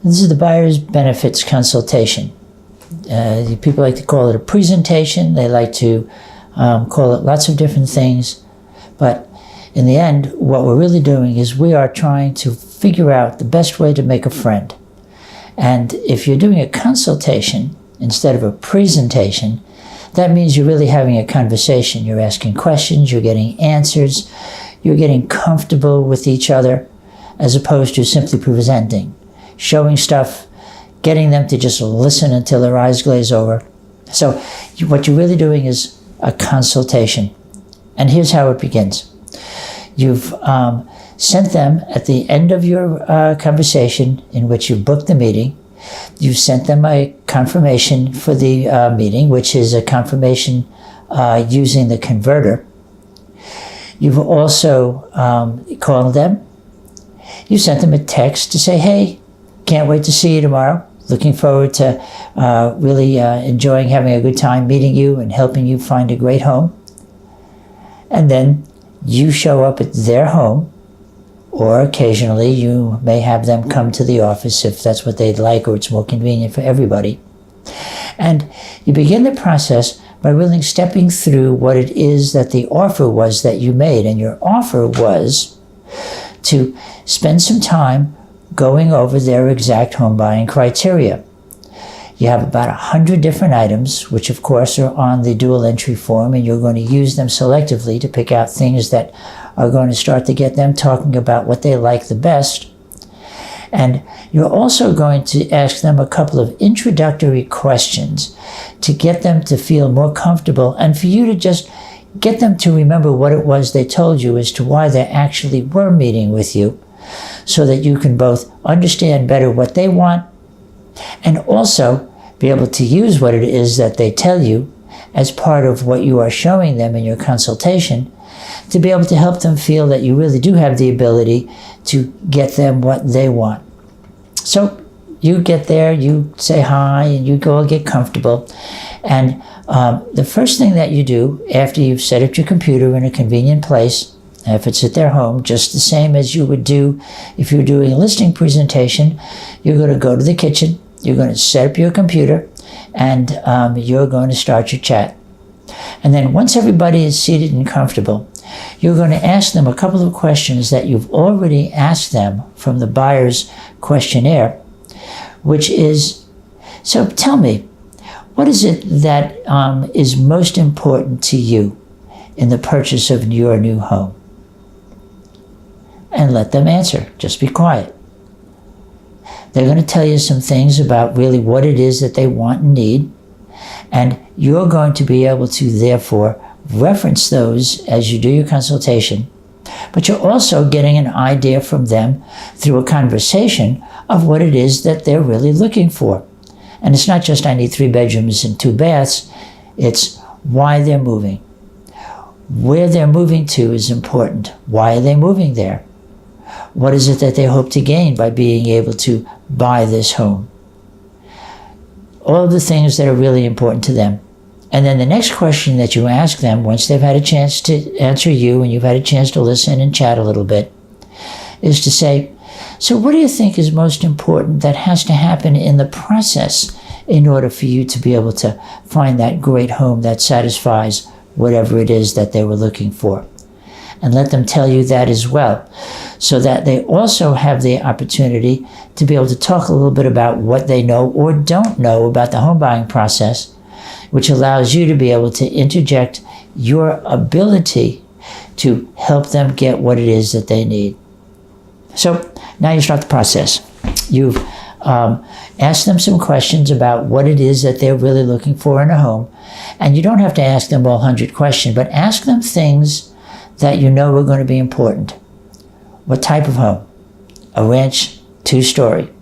This is the buyer's benefits consultation. People like to call it a presentation. They like to call it lots of different things. But in the end, what we're really doing is we are trying to figure out the best way to make a friend. And if you're doing a consultation instead of a presentation, that means you're really having a conversation. You're asking questions, you're getting answers, you're getting comfortable with each other, as opposed to simply presenting, showing stuff, getting them to just listen until their eyes glaze over. So what you're really doing is a consultation. And here's how it begins. You've sent them at the end of your conversation in which you booked the meeting. You've sent them a confirmation for the meeting, which is a confirmation using the converter. You've also called them. You sent them a text to say, hey, can't wait to see you tomorrow. Looking forward to really enjoying having a good time meeting you and helping you find a great home. And then you show up at their home, or occasionally you may have them come to the office if that's what they'd like or it's more convenient for everybody. And you begin the process by really stepping through what it is that the offer was that you made. And your offer was to spend some time going over their exact home buying criteria. You have about 100 different items, which of course are on the dual entry form, and you're going to use them selectively to pick out things that are going to start to get them talking about what they like the best. And you're also going to ask them a couple of introductory questions to get them to feel more comfortable and for you to just get them to remember what it was they told you as to why they actually were meeting with you, so that you can both understand better what they want and also be able to use what it is that they tell you as part of what you are showing them in your consultation to be able to help them feel that you really do have the ability to get them what they want. So you get there, you say hi, and you go get comfortable. And the first thing that you do after you've set up your computer in a convenient place, if it's at their home, just the same as you would do if you're doing a listing presentation, you're going to go to the kitchen, you're going to set up your computer, and you're going to start your chat. And then once everybody is seated and comfortable, you're going to ask them a couple of questions that you've already asked them from the buyer's questionnaire, which is, so tell me, what is it that is most important to you in the purchase of your new home? And let them answer. Just be quiet. They're going to tell you some things about really what it is that they want and need, and you're going to be able to therefore reference those as you do your consultation, but you're also getting an idea from them through a conversation of what it is that they're really looking for. And it's not just I need 3 bedrooms and 2 baths, it's why they're moving. Where they're moving to is important. Why are they moving there? What is it that they hope to gain by being able to buy this home? All of the things that are really important to them. And then the next question that you ask them, once they've had a chance to answer you and you've had a chance to listen and chat a little bit, is to say, so what do you think is most important that has to happen in the process in order for you to be able to find that great home that satisfies whatever it is that they were looking for? And let them tell you that as well, so that they also have the opportunity to be able to talk a little bit about what they know or don't know about the home buying process, which allows you to be able to interject your ability to help them get what it is that they need. So now you start the process. You've asked them some questions about what it is that they're really looking for in a home. And you don't have to ask them all 100 questions, but ask them things that you know are going to be important. What type of home? A ranch, 2-story.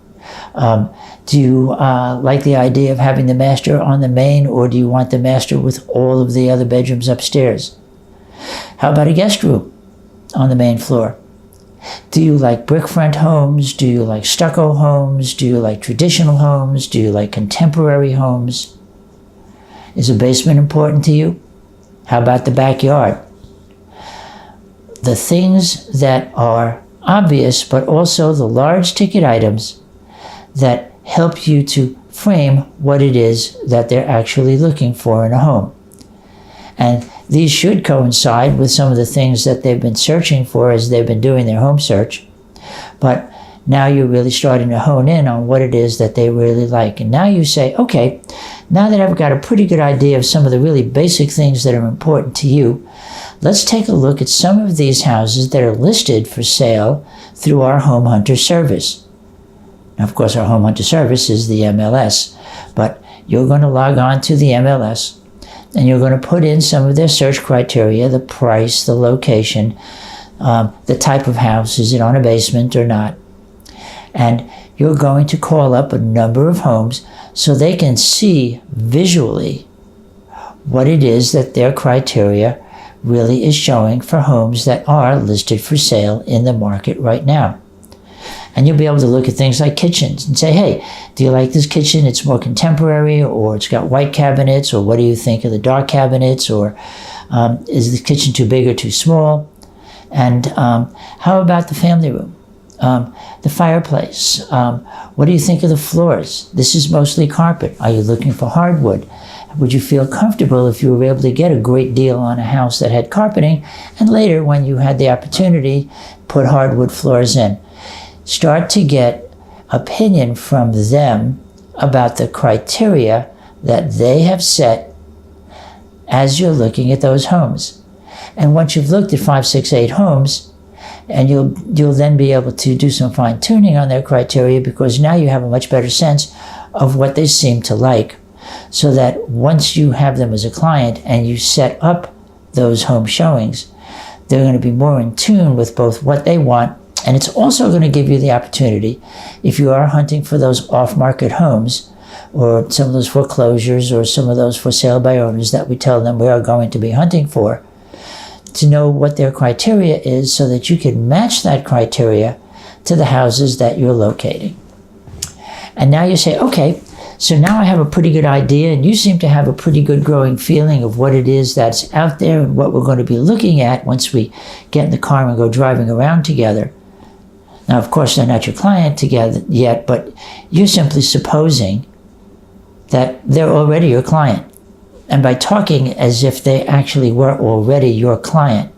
Do you like the idea of having the master on the main, or do you want the master with all of the other bedrooms upstairs? How about a guest room on the main floor? Do you like brick front homes? Do you like stucco homes? Do you like traditional homes? Do you like contemporary homes? Is a basement important to you? How about the backyard? The things that are obvious, but also the large ticket items that help you to frame what it is that they're actually looking for in a home. And these should coincide with some of the things that they've been searching for as they've been doing their home search. But now you're really starting to hone in on what it is that they really like. And now you say, okay, now that I've got a pretty good idea of some of the really basic things that are important to you, let's take a look at some of these houses that are listed for sale through our Home Hunter service. Now, of course, our Home Hunter service is the MLS, but you're going to log on to the MLS and you're going to put in some of their search criteria, the price, the location, the type of house, is it on a basement or not? And you're going to call up a number of homes so they can see visually what it is that their criteria really is showing for homes that are listed for sale in the market right now. And you'll be able to look at things like kitchens and say, hey, do you like this kitchen? It's more contemporary, or it's got white cabinets, or what do you think of the dark cabinets, or is the kitchen too big or too small? And how about the family room? The fireplace? What do you think of the floors? This is mostly carpet. Are you looking for hardwood? Would you feel comfortable if you were able to get a great deal on a house that had carpeting, and later, when you had the opportunity, put hardwood floors in? Start to get opinion from them about the criteria that they have set as you're looking at those homes. And once you've looked at 5, 6, 8 homes, and you'll then be able to do some fine tuning on their criteria, because now you have a much better sense of what they seem to like, so that once you have them as a client and you set up those home showings, they're going to be more in tune with both what they want. And it's also going to give you the opportunity, if you are hunting for those off-market homes, or some of those foreclosures, or some of those for sale by owners that we tell them we are going to be hunting for, to know what their criteria is so that you can match that criteria to the houses that you're locating. And now you say, okay, so now I have a pretty good idea, and you seem to have a pretty good growing feeling of what it is that's out there and what we're going to be looking at once we get in the car and go driving around together. Now, of course, they're not your client together yet, but you're simply supposing that they're already your client. And by talking as if they actually were already your client,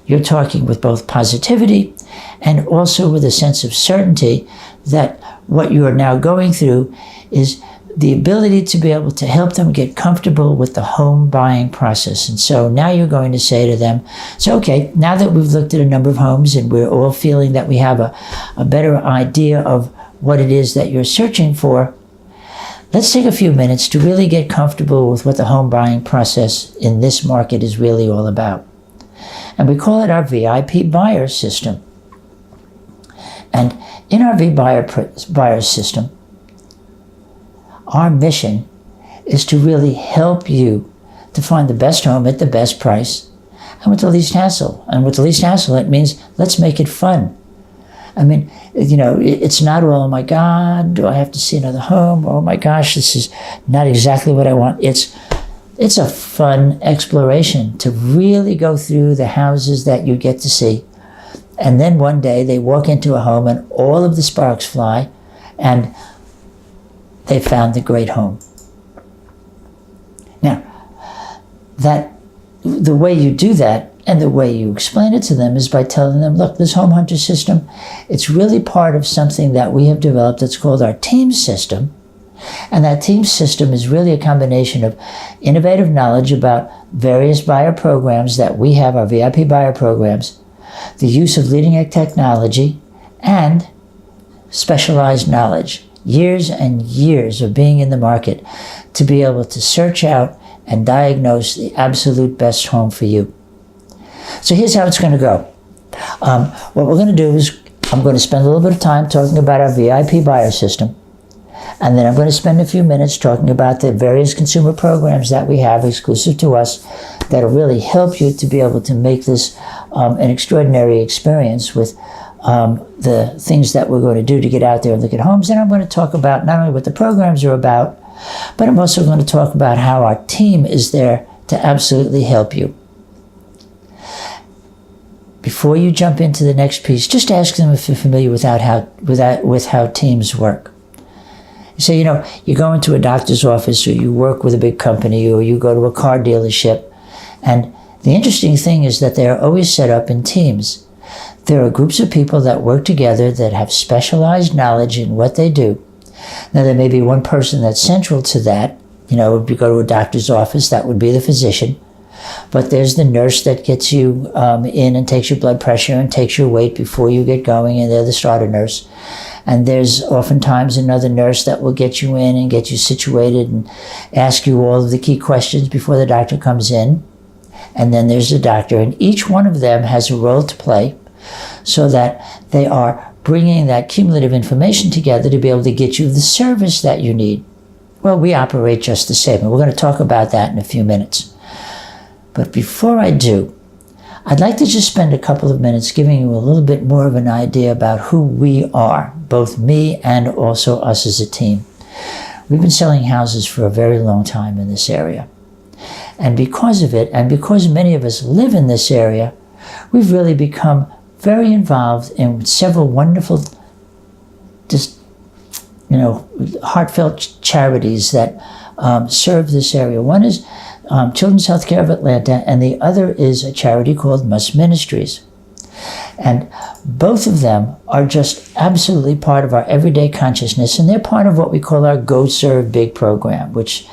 you're talking with both positivity and also with a sense of certainty that what you are now going through is the ability to be able to help them get comfortable with the home buying process. And so now you're going to say to them, so okay, now that we've looked at a number of homes and we're all feeling that we have a better idea of what it is that you're searching for, let's take a few minutes to really get comfortable with what the home buying process in this market is really all about. And we call it our VIP buyer system. And in our buyer system, our mission is to really help you to find the best home at the best price and with the least hassle. And with the least hassle, it means let's make it fun. I mean, you know, it's not, oh my God, do I have to see another home? Oh my gosh, this is not exactly what I want. It's a fun exploration to really go through the houses that you get to see. And then one day they walk into a home and all of the sparks fly and they found the great home. Now, the way you do that and the way you explain it to them is by telling them, look, this Home Hunter system, it's really part of something that we have developed that's called our team system. And that team system is really a combination of innovative knowledge about various buyer programs that we have, our VIP buyer programs, the use of leading-edge technology, and specialized knowledge. Years and years of being in the market to be able to search out and diagnose the absolute best home for you. So here's how it's going to go. What we're going to do is I'm going to spend a little bit of time talking about our VIP buyer system, and then I'm going to spend a few minutes talking about the various consumer programs that we have exclusive to us that will really help you to be able to make this an extraordinary experience with the things that we're going to do to get out there and look at homes. And I'm going to talk about not only what the programs are about, but I'm also going to talk about how our team is there to absolutely help you. Before you jump into the next piece, just ask them if you're familiar with how teams work. say, you go into a doctor's office, or you work with a big company, or you go to a car dealership, and the interesting thing is that they are always set up in teams. There are groups of people that work together that have specialized knowledge in what they do. Now, there may be one person that's central to that. If you go to a doctor's office, that would be the physician. But there's the nurse that gets you in and takes your blood pressure and takes your weight before you get going, and they're the starter nurse. And there's oftentimes another nurse that will get you in and get you situated and ask you all of the key questions before the doctor comes in. And then there's the doctor, and each one of them has a role to play so that they are bringing that cumulative information together to be able to get you the service that you need. Well, we operate just the same, and we're going to talk about that in a few minutes. But before I do, I'd like to just spend a couple of minutes giving you a little bit more of an idea about who we are, both me and also us as a team. We've been selling houses for a very long time in this area. And because of it, and because many of us live in this area, we've really become very involved in several wonderful, heartfelt charities that serve this area. One is Children's Healthcare of Atlanta, and the other is a charity called Must Ministries. And both of them are just absolutely part of our everyday consciousness, and they're part of what we call our Go Serve Big program, which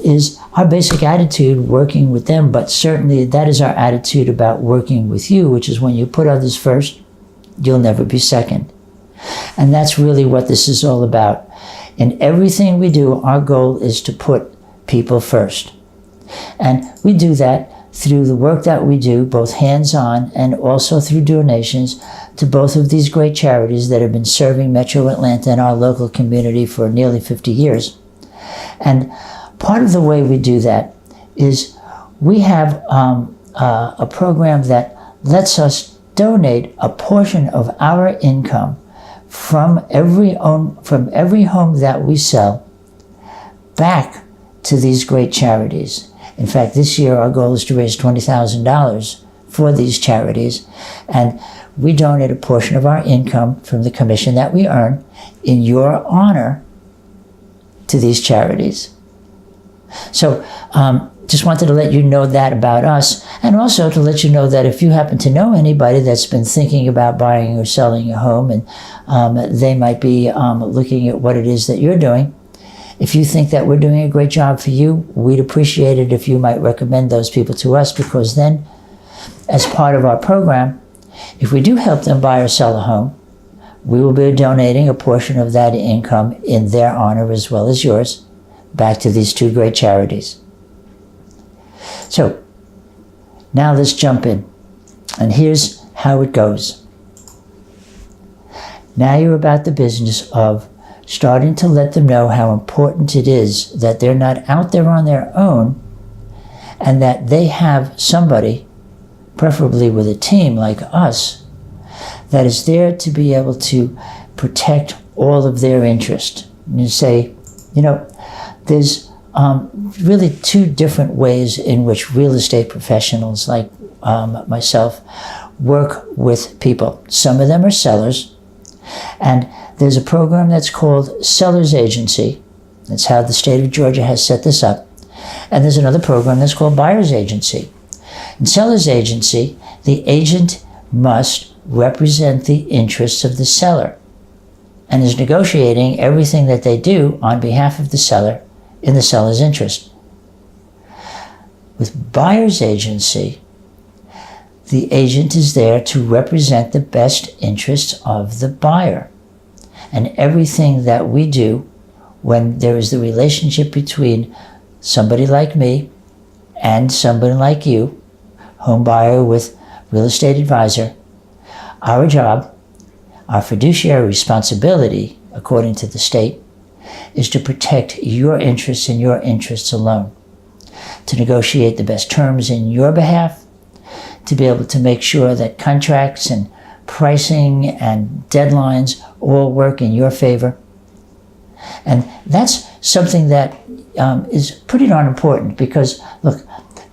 is our basic attitude working with them, but certainly that is our attitude about working with you, which is when you put others first, you'll never be second. And that's really what this is all about. In everything we do, our goal is to put people first. And we do that through the work that we do, both hands-on and also through donations to both of these great charities that have been serving Metro Atlanta and our local community for nearly 50 years. And part of the way we do that is we have a program that lets us donate a portion of our income from every home that we sell back to these great charities. In fact, this year our goal is to raise $20,000 for these charities, and we donate a portion of our income from the commission that we earn in your honor to these charities. So just wanted to let you know that about us, and also to let you know that if you happen to know anybody that's been thinking about buying or selling a home, and they might be looking at what it is that you're doing, if you think that we're doing a great job for you, we'd appreciate it if you might recommend those people to us, because then, as part of our program, if we do help them buy or sell a home, we will be donating a portion of that income in their honor as well as yours back to these two great charities. So, now let's jump in. And here's how it goes. Now you're about the business of starting to let them know how important it is that they're not out there on their own, and that they have somebody, preferably with a team like us, that is there to be able to protect all of their interest. And you say, there's really two different ways in which real estate professionals like myself work with people. Some of them are sellers, and there's a program that's called Seller's Agency. That's how the state of Georgia has set this up. And there's another program that's called Buyer's Agency. In Seller's Agency, the agent must represent the interests of the seller and is negotiating everything that they do on behalf of the seller in the seller's interest. With Buyer's Agency, the agent is there to represent the best interests of the buyer. And everything that we do when there is the relationship between somebody like me and somebody like you, home buyer with real estate advisor, our job, our fiduciary responsibility, according to the state, is to protect your interests and your interests alone, to negotiate the best terms in your behalf, to be able to make sure that contracts and pricing and deadlines all work in your favor. And that's something that is pretty darn important, because, look,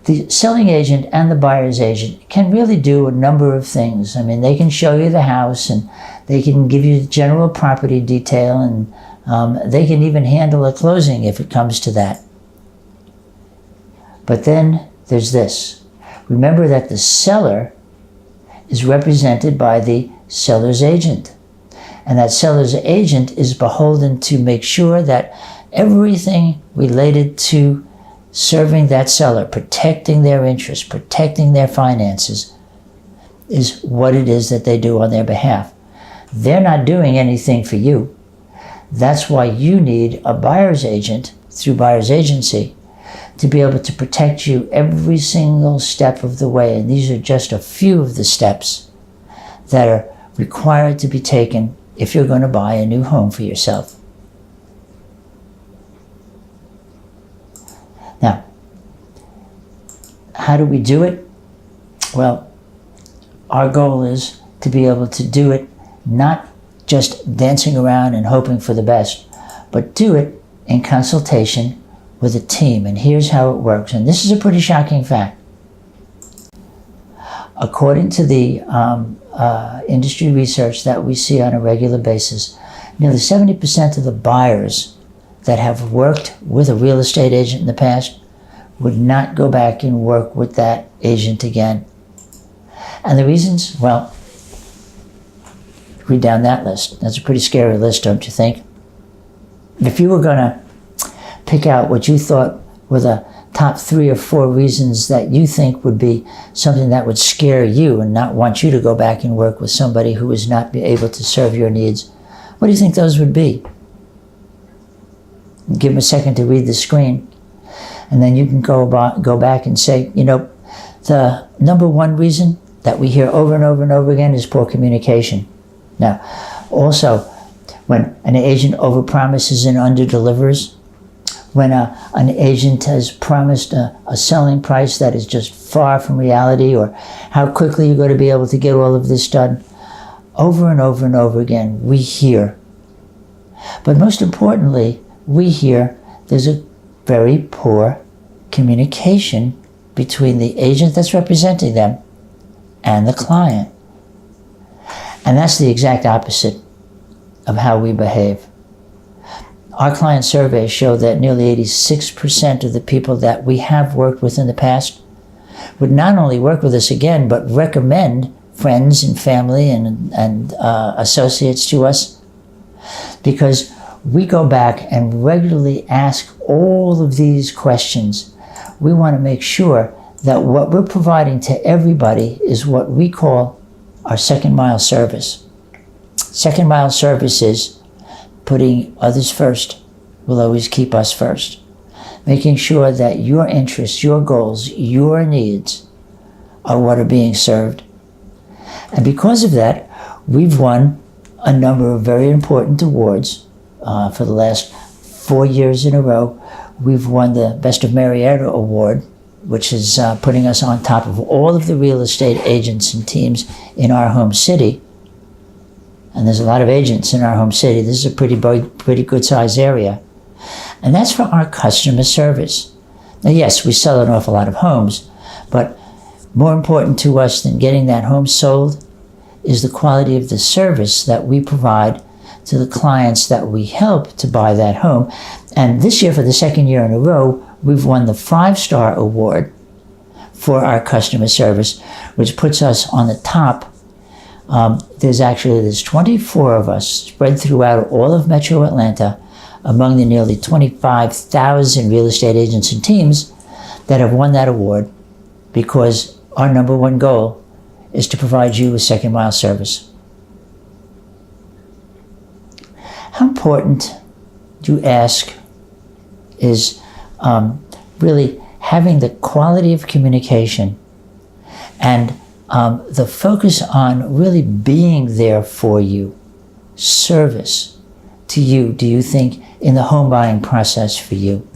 the selling agent and the buyer's agent can really do a number of things. I mean, they can show you the house, and they can give you general property detail, and They can even handle a closing if it comes to that. But then there's this. Remember that the seller is represented by the seller's agent. And that seller's agent is beholden to make sure that everything related to serving that seller, protecting their interests, protecting their finances, is what it is that they do on their behalf. They're not doing anything for you. That's why you need a buyer's agent through buyer's agency to be able to protect you every single step of the way. And these are just a few of the steps that are required to be taken if you're going to buy a new home for yourself. Now, how do we do it? Well, our goal is to be able to do it not just dancing around and hoping for the best, but do it in consultation with a team. And here's how it works. And this is a pretty shocking fact. According to the industry research that we see on a regular basis, nearly 70% of the buyers that have worked with a real estate agent in the past would not go back and work with that agent again. And the reasons? Well, read down that list. That's a pretty scary list, don't you think? If you were going to pick out what you thought were the top 3 or 4 reasons that you think would be something that would scare you and not want you to go back and work with somebody who is not able to serve your needs, what do you think those would be? Give them a second to read the screen, and then you can go back and say, you know, the number 1 reason that we hear over and over and over again is poor communication. Now, also, when an agent overpromises and underdelivers, when an agent has promised a selling price that is just far from reality, or how quickly you're going to be able to get all of this done, over and over and over again, we hear. But most importantly, we hear there's a very poor communication between the agent that's representing them and the client. And that's the exact opposite of how we behave. Our client surveys show that nearly 86% of the people that we have worked with in the past would not only work with us again, but recommend friends and family and associates to us, because we go back and regularly ask all of these questions. We want to make sure that what we're providing to everybody is what we call our second mile service. Second mile service is putting others first will always keep us first. Making sure that your interests, your goals, your needs are what are being served. And because of that, we've won a number of very important awards. For the last 4 years in a row, we've won the Best of Marietta Award, which is putting us on top of all of the real estate agents and teams in our home city. And there's a lot of agents in our home city. This is a pretty good size area. And that's for our customer service. Now, yes, we sell an awful lot of homes, but more important to us than getting that home sold is the quality of the service that we provide to the clients that we help to buy that home. And this year, for the 2nd year in a row, we've won the 5-star award for our customer service, which puts us on the top. There's 24 of us spread throughout all of Metro Atlanta among the nearly 25,000 real estate agents and teams that have won that award, because our number 1 goal is to provide you with second mile service. How important, you ask, is really having the quality of communication and the focus on really being there for you, service to you, do you think, in the home buying process for you?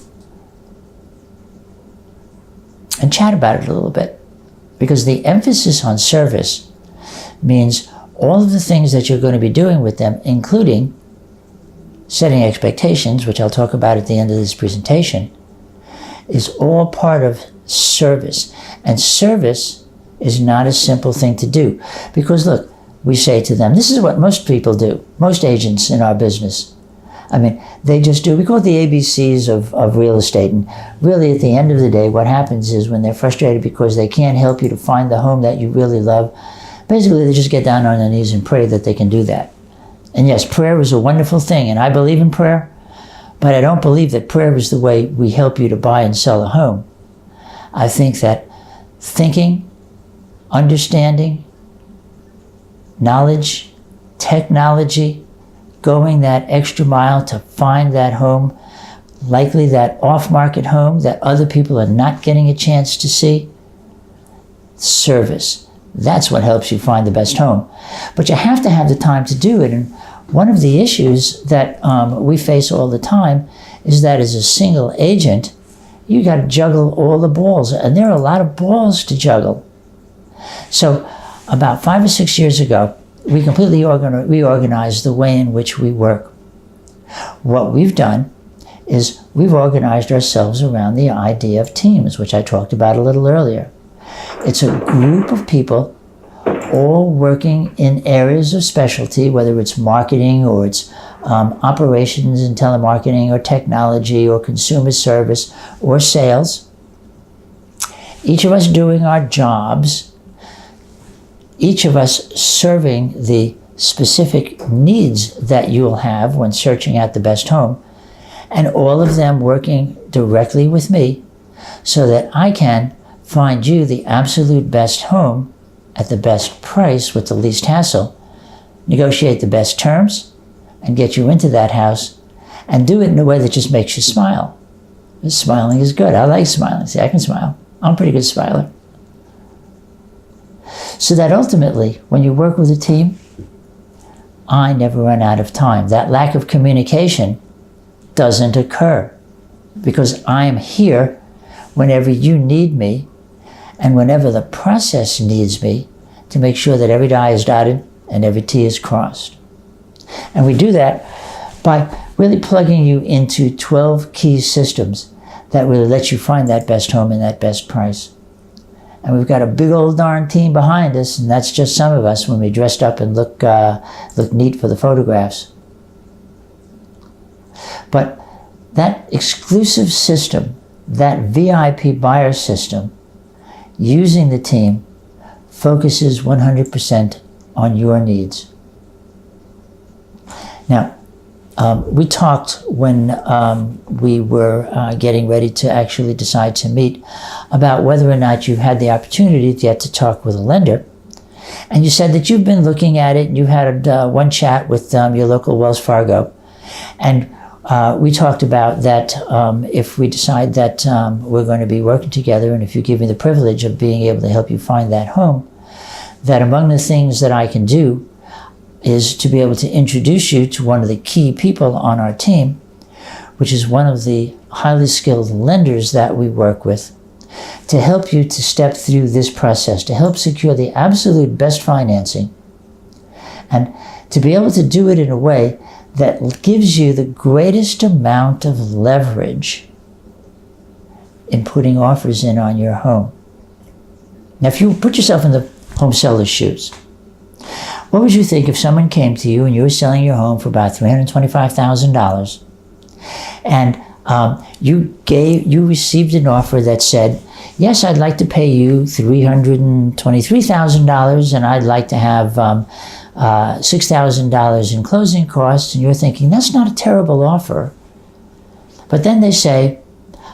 And chat about it a little bit, because the emphasis on service means all of the things that you're going to be doing with them, including setting expectations, which I'll talk about at the end of this presentation, is all part of service. And service is not a simple thing to do, because look, we say to them, this is what most people do, most agents in our business. I mean, they just do. We call it the ABCs of real estate. And really, at the end of the day, what happens is when they're frustrated because they can't help you to find the home that you really love, basically they just get down on their knees and pray that they can do that. And yes, prayer is a wonderful thing, and I believe in prayer, but I don't believe that prayer is the way we help you to buy and sell a home. I think that thinking, understanding, knowledge, technology, going that extra mile to find that home, likely that off-market home that other people are not getting a chance to see. Service. That's what helps you find the best home. But you have to have the time to do it. And one of the issues that we face all the time is that as a single agent, you got to juggle all the balls. And there are a lot of balls to juggle. So about 5 or 6 years ago, we completely reorganized the way in which we work. What we've done is we've organized ourselves around the idea of teams, which I talked about a little earlier. It's a group of people all working in areas of specialty, whether it's marketing or it's operations and telemarketing or technology or consumer service or sales. Each of us doing our jobs, each of us serving the specific needs that you'll have when searching out the best home, and all of them working directly with me so that I can find you the absolute best home at the best price with the least hassle, negotiate the best terms, and get you into that house, and do it in a way that just makes you smile. Smiling is good. I like smiling. See, I can smile. I'm a pretty good smiler. So that ultimately, when you work with a team, I never run out of time. That lack of communication doesn't occur because I'm here whenever you need me and whenever the process needs me to make sure that every I is dotted and every T is crossed. And we do that by really plugging you into 12 key systems that really let you find that best home and that best price. And we've got a big old darn team behind us, and that's just some of us when we dressed up and look neat for the photographs. But that exclusive system, that VIP buyer system, using the team, focuses 100% on your needs. Now, we talked when we were getting ready to actually decide to meet about whether or not you had the opportunity to get to talk with a lender. And you said that you've been looking at it and you had one chat with your local Wells Fargo. And we talked about that if we decide that we're going to be working together and if you give me the privilege of being able to help you find that home, that among the things that I can do is to be able to introduce you to one of the key people on our team, which is one of the highly skilled lenders that we work with, to help you to step through this process, to help secure the absolute best financing, and to be able to do it in a way that gives you the greatest amount of leverage in putting offers in on your home. Now, if you put yourself in the home seller's shoes, what would you think if someone came to you and you were selling your home for about $325,000 and you received an offer that said, yes, I'd like to pay you $323,000 and I'd like to have $6,000 in closing costs, and you're thinking, that's not a terrible offer. But then they say,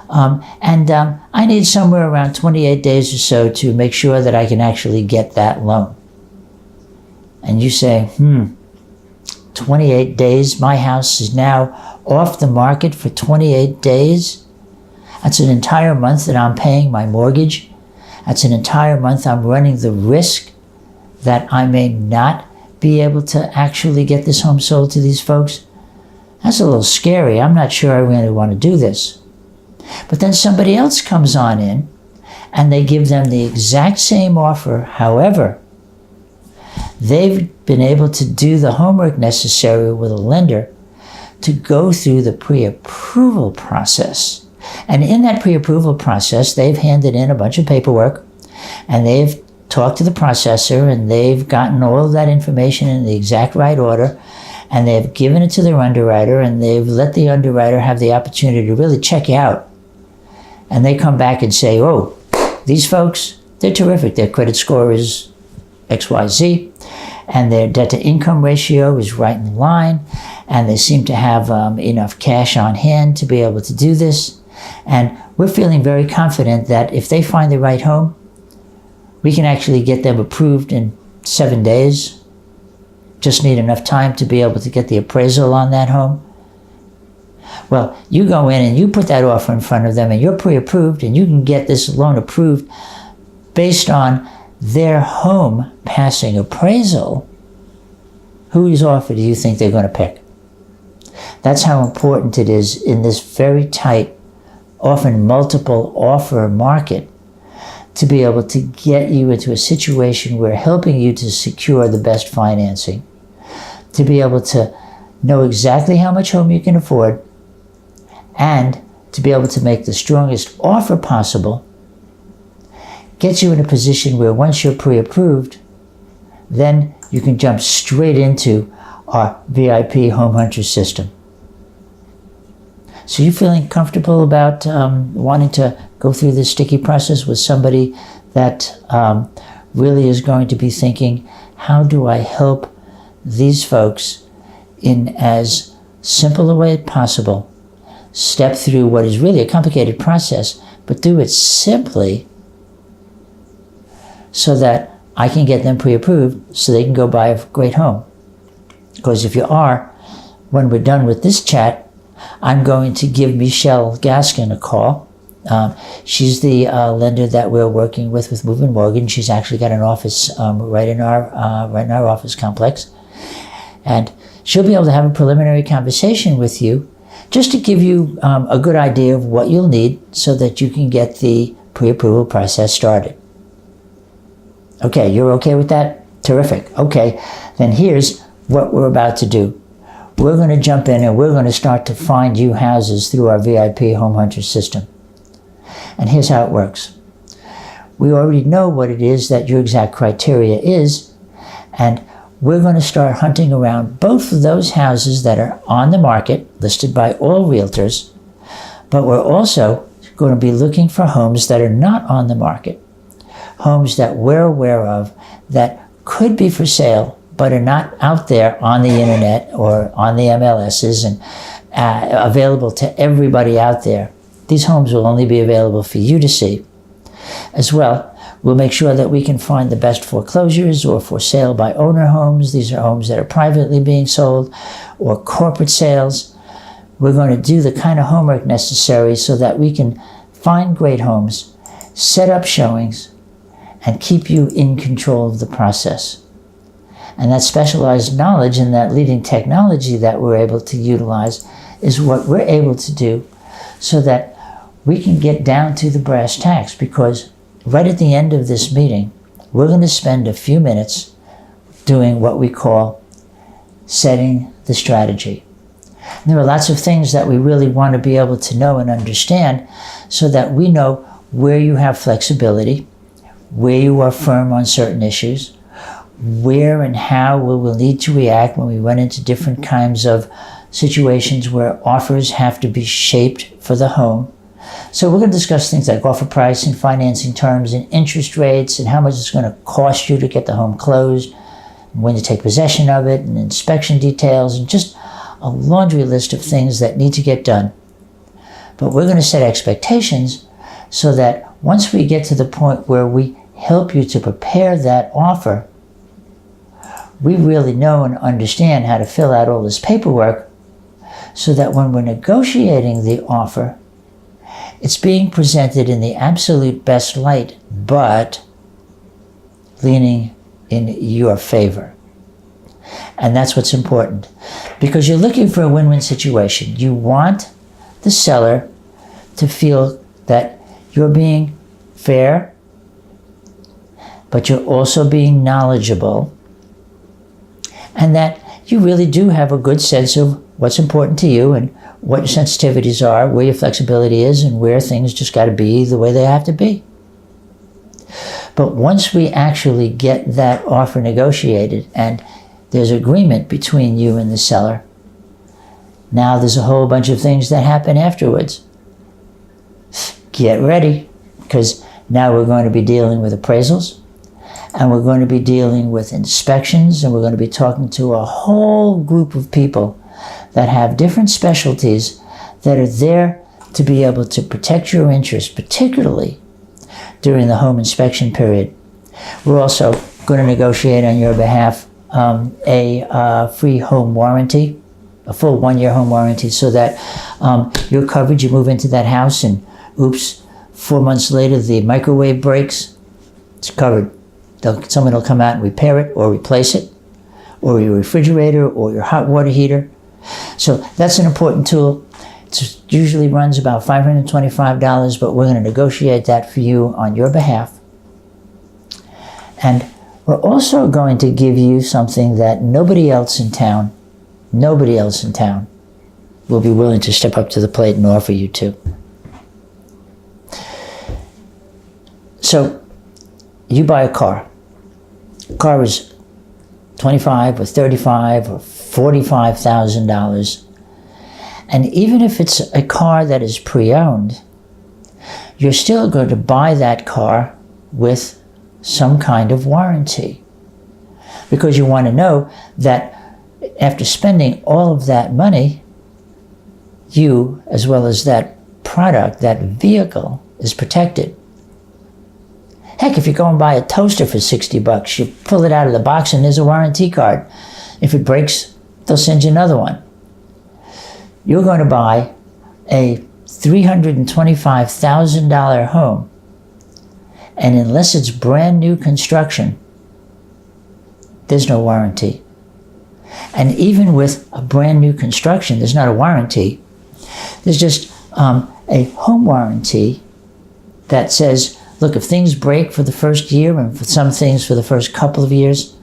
I need somewhere around 28 days or so to make sure that I can actually get that loan. And you say, 28 days? My house is now off the market for 28 days? That's an entire month that I'm paying my mortgage. That's an entire month I'm running the risk that I may not be able to actually get this home sold to these folks. That's a little scary. I'm not sure I really want to do this. But then somebody else comes on in and they give them the exact same offer. However, they've been able to do the homework necessary with a lender to go through the pre-approval process. And in that pre-approval process, they've handed in a bunch of paperwork and they've talked to the processor and they've gotten all of that information in the exact right order. and they've given it to their underwriter, and they've let the underwriter have the opportunity to really check you out, and they come back and say, oh, these folks, they're terrific. Their credit score is XYZ, and their debt-to-income ratio is right in line, and they seem to have enough cash on hand to be able to do this. And we're feeling very confident that if they find the right home, we can actually get them approved in 7 days. Just need enough time to be able to get the appraisal on that home. Well, you go in and you put that offer in front of them, and you're pre-approved, and you can get this loan approved based on their home passing appraisal. Whose offer do you think they're going to pick? That's how important it is in this very tight, often multiple offer market, to be able to get you into a situation where helping you to secure the best financing, to be able to know exactly how much home you can afford, and to be able to make the strongest offer possible, gets you in a position where once you're pre-approved, then you can jump straight into our VIP Home Hunter system. So you feeling comfortable about wanting to go through this sticky process with somebody that really is going to be thinking, how do I help these folks in as simple a way as possible step through what is really a complicated process, but do it simply so that I can get them pre-approved so they can go buy a great home. Because if you are, when we're done with this chat, I'm going to give Michelle Gaskin a call. She's the lender that we're working with Move & Morgan. She's actually got an office right in our office complex. And she'll be able to have a preliminary conversation with you just to give you a good idea of what you'll need so that you can get the pre-approval process started. Okay, you're okay with that? Terrific. Okay, then here's what we're about to do. We're going to jump in and we're going to start to find you houses through our VIP Home Hunter system. And here's how it works. We already know what it is that your exact criteria is, and we're going to start hunting around both of those houses that are on the market, listed by all realtors, but we're also going to be looking for homes that are not on the market, homes that we're aware of that could be for sale, but are not out there on the internet or on the MLSs and available to everybody out there. These homes will only be available for you to see. As well, we'll make sure that we can find the best foreclosures or for sale by owner homes. These are homes that are privately being sold, or corporate sales. We're going to do the kind of homework necessary so that we can find great homes, set up showings, and keep you in control of the process. And that specialized knowledge and that leading technology that we're able to utilize is what we're able to do so that we can get down to the brass tacks, because right at the end of this meeting, we're going to spend a few minutes doing what we call setting the strategy. And there are lots of things that we really want to be able to know and understand so that we know where you have flexibility, where you are firm on certain issues, where and how we will need to react when we run into different kinds of situations where offers have to be shaped for the home. So we're going to discuss things like offer price and financing terms and interest rates and how much it's going to cost you to get the home closed, and when to take possession of it, and inspection details, and just a laundry list of things that need to get done. But we're going to set expectations so that once we get to the point where we help you to prepare that offer, we really know and understand how to fill out all this paperwork so that when we're negotiating the offer, it's being presented in the absolute best light, but leaning in your favor. And that's what's important, because you're looking for a win-win situation. You want the seller to feel that you're being fair, but you're also being knowledgeable, and that you really do have a good sense of what's important to you and what your sensitivities are, where your flexibility is, and where things just got to be the way they have to be. But once we actually get that offer negotiated and there's agreement between you and the seller. Now there's a whole bunch of things that happen afterwards. Get ready, because now we're going to be dealing with appraisals, and we're going to be dealing with inspections, and we're going to be talking to a whole group of people that have different specialties that are there to be able to protect your interests, particularly during the home inspection period. We're also going to negotiate on your behalf a free home warranty, a full 1-year home warranty, so that your coverage, you move into that house and oops, 4 months later the microwave breaks, it's covered. Someone will come out and repair it or replace it, or your refrigerator or your hot water heater. So that's an important tool. It usually runs about $525, but we're going to negotiate that for you on your behalf. And we're also going to give you something that nobody else in town will be willing to step up to the plate and offer you too. So you buy a car. The car is $25,000 or $35,000 or $45,000. And even if it's a car that is pre-owned, you're still going to buy that car with some kind of warranty, because you want to know that after spending all of that money, you, as well as that product, that vehicle, is protected. Heck, if you go and buy a toaster for $60, you pull it out of the box and there's a warranty card. If it breaks, they'll send you another one. You're going to buy a $325,000 home, and unless it's brand new construction, there's no warranty. And even with a brand new construction, there's not a warranty. There's just a home warranty that says, look, if things break for the first year and for some things for the first couple of years,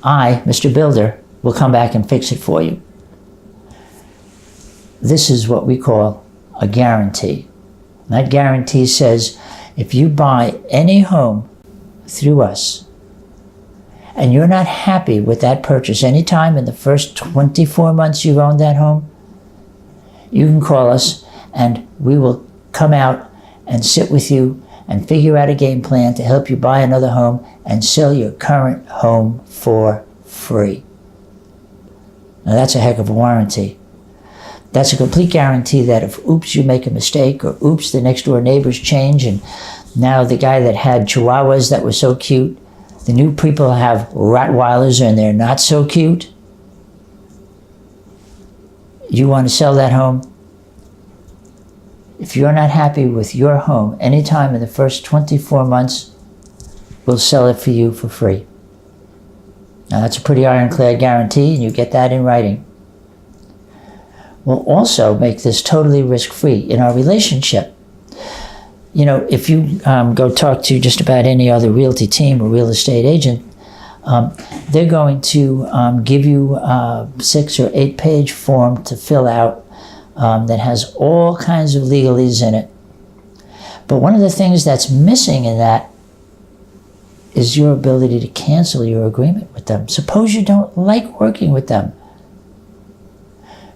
I, Mr. Builder, will come back and fix it for you. This is what we call a guarantee. That guarantee says if you buy any home through us and you're not happy with that purchase anytime in the first 24 months you've owned that home, you can call us and we will come out and sit with you and figure out a game plan to help you buy another home and sell your current home for free. Now that's a heck of a warranty. That's a complete guarantee that if oops, you make a mistake, or oops, the next door neighbors change and now the guy that had chihuahuas that were so cute, the new people have Rottweilers and they're not so cute. You want to sell that home? If you're not happy with your home anytime in the first 24 months, we'll sell it for you for free. Now that's a pretty ironclad guarantee, and you get that in writing. We'll also make this totally risk-free in our relationship. You know, if you go talk to just about any other realty team or real estate agent, they're going to give you a 6 or 8 page form to fill out that has all kinds of legalese in it. But one of the things that's missing in that is your ability to cancel your agreement with them. Suppose you don't like working with them.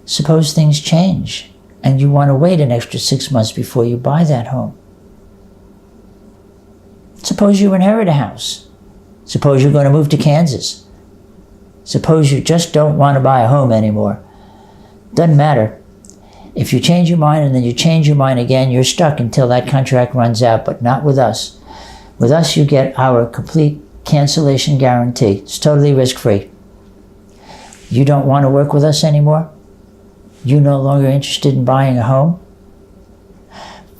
Suppose things change and you want to wait an extra 6 months before you buy that home. Suppose you inherit a house. Suppose you're going to move to Kansas. Suppose you just don't want to buy a home anymore. Doesn't matter. If you change your mind and then you change your mind again, you're stuck until that contract runs out, but not with us. With us, you get our complete cancellation guarantee. It's totally risk-free. You don't want to work with us anymore? You're no longer interested in buying a home?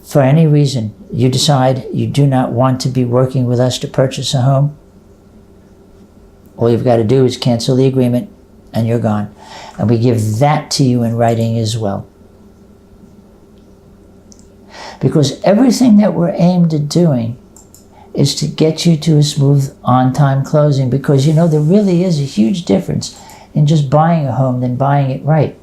For any reason, you decide you do not want to be working with us to purchase a home? All you've got to do is cancel the agreement and you're gone. And we give that to you in writing as well. Because everything that we're aimed at doing is to get you to a smooth on-time closing, because you know there really is a huge difference in just buying a home than buying it right.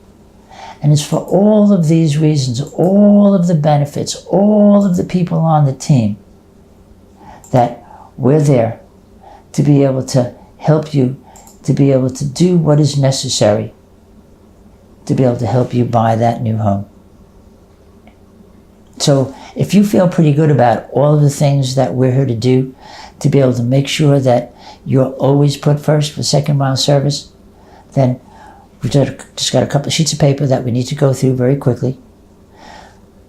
And it's for all of these reasons, all of the benefits, all of the people on the team, that we're there to be able to help you to be able to do what is necessary to be able to help you buy that new home. So if you feel pretty good about all of the things that we're here to do to be able to make sure that you're always put first for second mile service, then we've just got a couple of sheets of paper that we need to go through very quickly.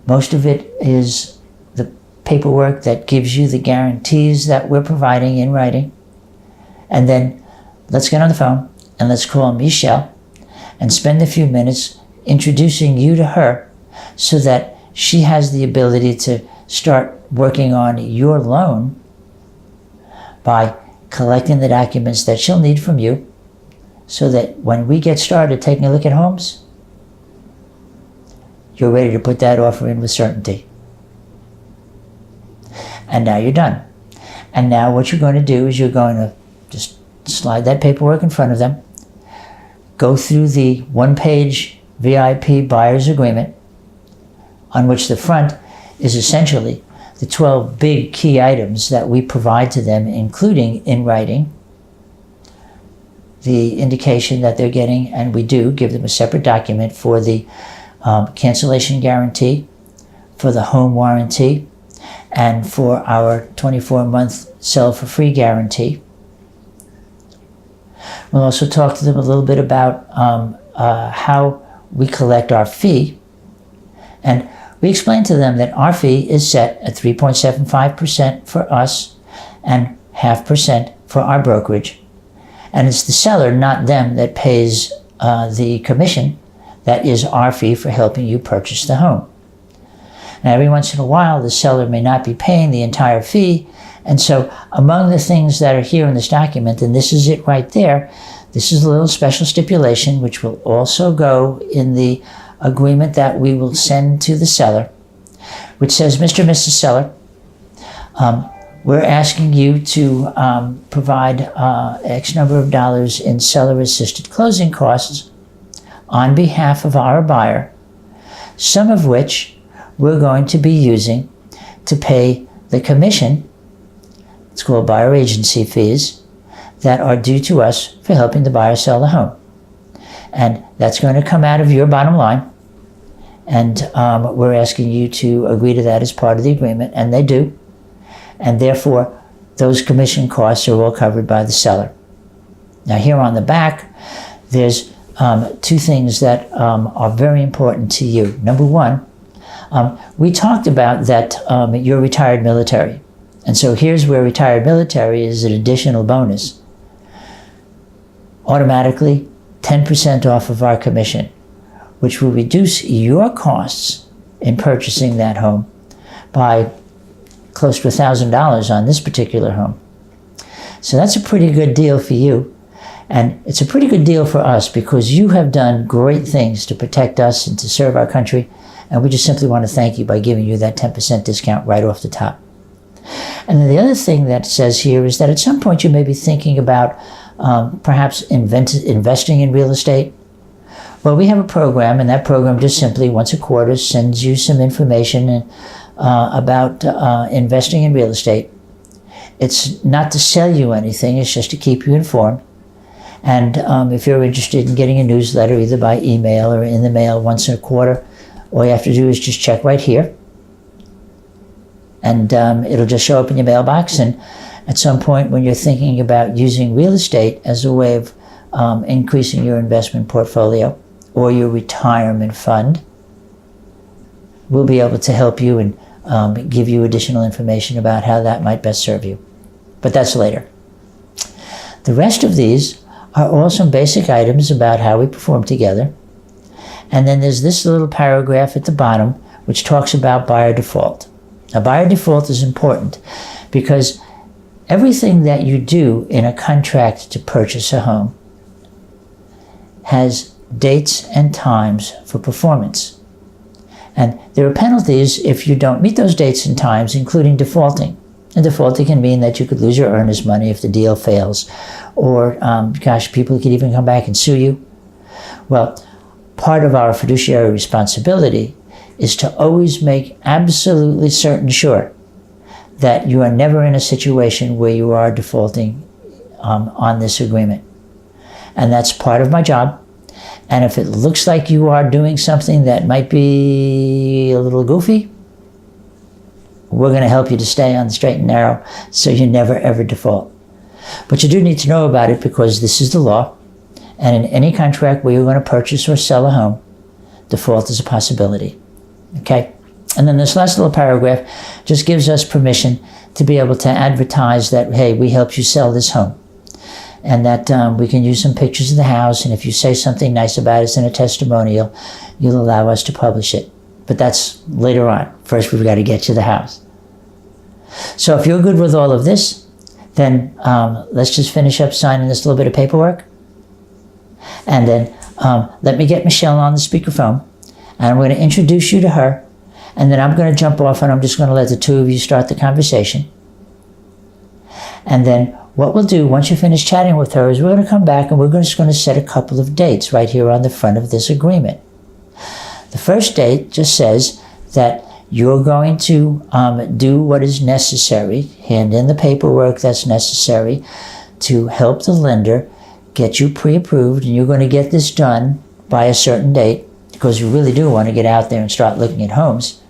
Most of it is the paperwork that gives you the guarantees that we're providing in writing. And then let's get on the phone and let's call Michelle and spend a few minutes introducing you to her so that she has the ability to start working on your loan by collecting the documents that she'll need from you, so that when we get started taking a look at homes, you're ready to put that offer in with certainty. And now you're done. And now what you're going to do is you're going to just slide that paperwork in front of them, go through the one-page VIP buyer's agreement, on which the front is essentially the 12 big key items that we provide to them, including in writing, the indication that they're getting, and we do give them a separate document for the cancellation guarantee, for the home warranty, and for our 24-month sell-for-free guarantee. We'll also talk to them a little bit about how we collect our fee, and we explain to them that our fee is set at 3.75% for us and 0.5% for our brokerage. And it's the seller, not them, that pays the commission. That is our fee for helping you purchase the home. Now, every once in a while, the seller may not be paying the entire fee. And so among the things that are here in this document, and this is it right there, this is a little special stipulation, which will also go in the agreement that we will send to the seller, which says, Mr. and Mrs. Seller, we're asking you to provide X number of dollars in seller-assisted closing costs on behalf of our buyer, some of which we're going to be using to pay the commission, it's called buyer agency fees, that are due to us for helping the buyer sell the home. And that's going to come out of your bottom line. And we're asking you to agree to that as part of the agreement, and they do. And therefore, those commission costs are all covered by the seller. Now, here on the back, there's two things that are very important to you. Number one, we talked about that you're retired military. And so here's where retired military is an additional bonus. Automatically, 10% off of our commission, which will reduce your costs in purchasing that home by close to $1,000 on this particular home. So that's a pretty good deal for you. And it's a pretty good deal for us because you have done great things to protect us and to serve our country. And we just simply want to thank you by giving you that 10% discount right off the top. And then the other thing that says here is that at some point you may be thinking about perhaps investing in real estate. Well, we have a program, and that program just simply once a quarter sends you some information about investing in real estate. It's not to sell you anything, it's just to keep you informed. And if you're interested in getting a newsletter either by email or in the mail once a quarter, all you have to do is just check right here. And it'll just show up in your mailbox. And at some point when you're thinking about using real estate as a way of increasing your investment portfolio or your retirement fund, we'll be able to help you and give you additional information about how that might best serve you. But that's later. The rest of these are all some basic items about how we perform together. And then there's this little paragraph at the bottom which talks about buyer default. Now, buyer default is important because everything that you do in a contract to purchase a home has dates and times for performance. And there are penalties if you don't meet those dates and times, including defaulting. And defaulting can mean that you could lose your earnest money if the deal fails. Or, people could even come back and sue you. Well, part of our fiduciary responsibility is to always make absolutely sure that you are never in a situation where you are defaulting on this agreement. And that's part of my job. And if it looks like you are doing something that might be a little goofy, we're going to help you to stay on the straight and narrow so you never ever default. But you do need to know about it because this is the law. And in any contract where you're going to purchase or sell a home, default is a possibility. Okay? And then this last little paragraph just gives us permission to be able to advertise that, hey, we helped you sell this home. And that we can use some pictures of the house, and if you say something nice about us in a testimonial, you'll allow us to publish it. But that's later on. First, we've got to get you the house. So if you're good with all of this, then let's just finish up signing this little bit of paperwork. And then let me get Michelle on the speakerphone, and I'm going to introduce you to her, and then I'm going to jump off, and I'm just going to let the two of you start the conversation. And then what we'll do once you finish chatting with her is we're going to come back and we're just going to set a couple of dates right here on the front of this agreement. The first date just says that you're going to do what is necessary, hand in the paperwork that's necessary to help the lender get you pre-approved, and you're going to get this done by a certain date because you really do want to get out there and start looking at homes.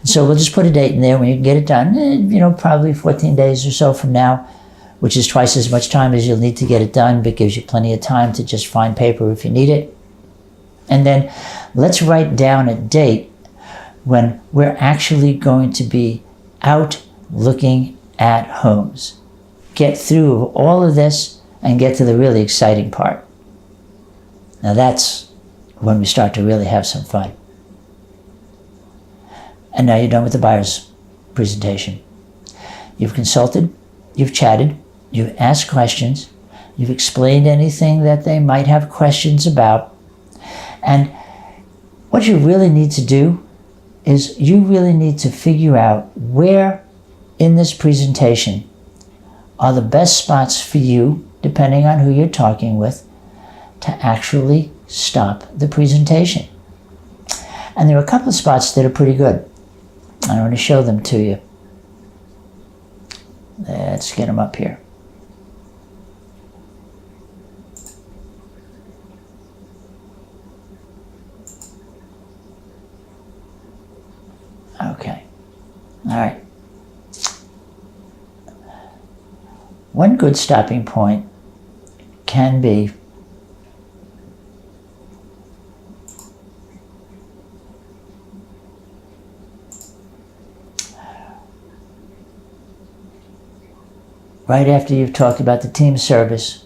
So we'll just put a date in there when you can get it done, probably 14 days or so from now, which is twice as much time as you'll need to get it done, but gives you plenty of time to just find paper if you need it. And then let's write down a date when we're actually going to be out looking at homes. Get through all of this and get to the really exciting part. Now that's when we start to really have some fun. And now you're done with the buyer's presentation. You've consulted, you've chatted, you've asked questions, you've explained anything that they might have questions about. And what you really need to do is you really need to figure out where in this presentation are the best spots for you, depending on who you're talking with, to actually stop the presentation. And there are a couple of spots that are pretty good. I want to show them to you. Let's get them up here. Okay. All right. One good stopping point can be right after you've talked about the team service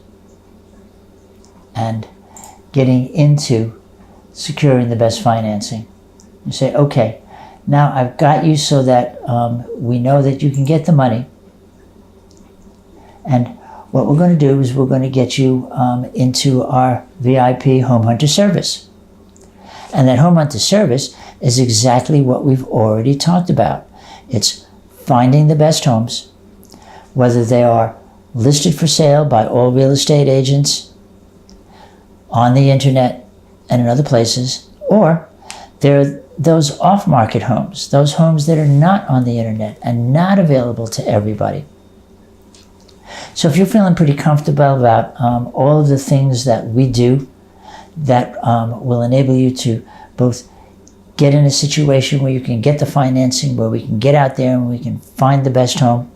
and getting into securing the best financing. You say, okay, now I've got you so that we know that you can get the money. And what we're going to do is we're going to get you into our VIP Home Hunter service. And that Home Hunter service is exactly what we've already talked about. It's finding the best homes, whether they are listed for sale by all real estate agents on the internet and in other places, or they're those off-market homes, those homes that are not on the internet and not available to everybody. So if you're feeling pretty comfortable about all of the things that we do that will enable you to both get in a situation where you can get the financing, where we can get out there and we can find the best home,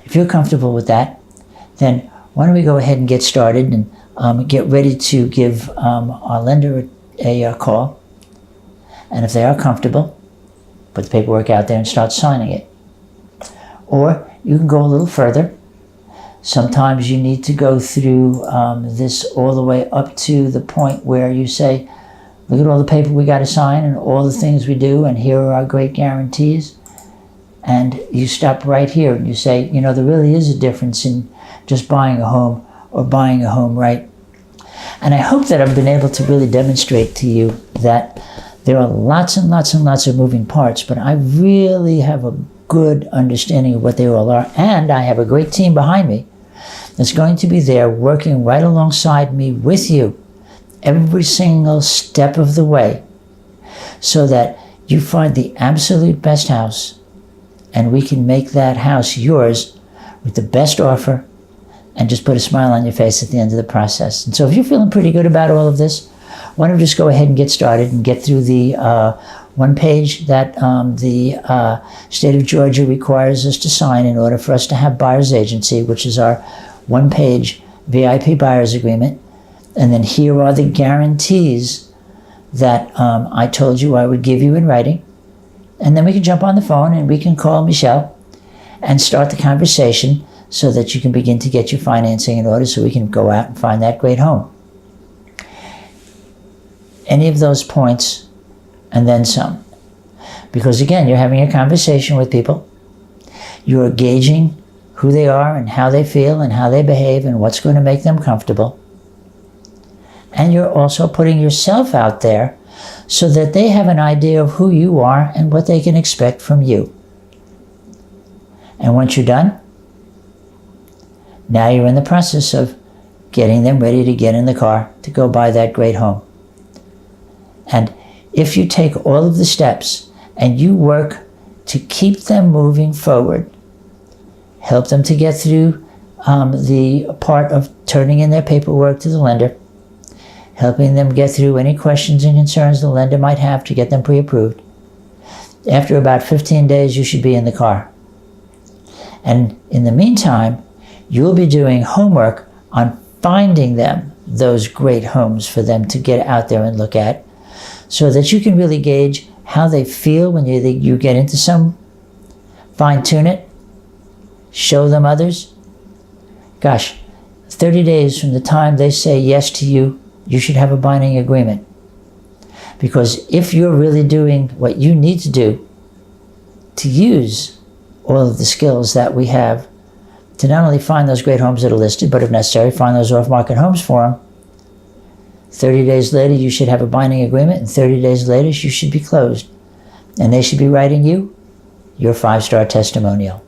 if you're comfortable with that, then why don't we go ahead and get started and get ready to give our lender a call. And if they are comfortable, put the paperwork out there and start signing it. Or you can go a little further. Sometimes you need to go through this all the way up to the point where you say, look at all the paper we got to sign and all the things we do, and here are our great guarantees. And you stop right here and you say, there really is a difference in just buying a home or buying a home right. And I hope that I've been able to really demonstrate to you that there are lots and lots and lots of moving parts, but I really have a good understanding of what they all are. And I have a great team behind me that's going to be there working right alongside me with you every single step of the way so that you find the absolute best house and we can make that house yours with the best offer, and just put a smile on your face at the end of the process. And so if you're feeling pretty good about all of this, why don't you just go ahead and get started and get through the one page that the state of Georgia requires us to sign in order for us to have buyer's agency, which is our one-page VIP buyer's agreement. And then here are the guarantees that I told you I would give you in writing. And then we can jump on the phone and we can call Michelle and start the conversation so that you can begin to get your financing in order so we can go out and find that great home. Any of those points and then some. Because again, you're having a conversation with people. You're gauging who they are and how they feel and how they behave and what's going to make them comfortable. And you're also putting yourself out there so that they have an idea of who you are and what they can expect from you. And once you're done, now you're in the process of getting them ready to get in the car to go buy that great home. And if you take all of the steps and you work to keep them moving forward, help them to get through the part of turning in their paperwork to the lender, helping them get through any questions and concerns the lender might have to get them pre-approved. After about 15 days, you should be in the car. And in the meantime, you'll be doing homework on finding them those great homes for them to get out there and look at so that you can really gauge how they feel when you get into some, fine-tune it, show them others. Gosh, 30 days from the time they say yes to you, you should have a binding agreement. Because if you're really doing what you need to do to use all of the skills that we have to not only find those great homes that are listed, but if necessary, find those off-market homes for them, 30 days later, you should have a binding agreement, and 30 days later, you should be closed. And they should be writing you your 5-star testimonial.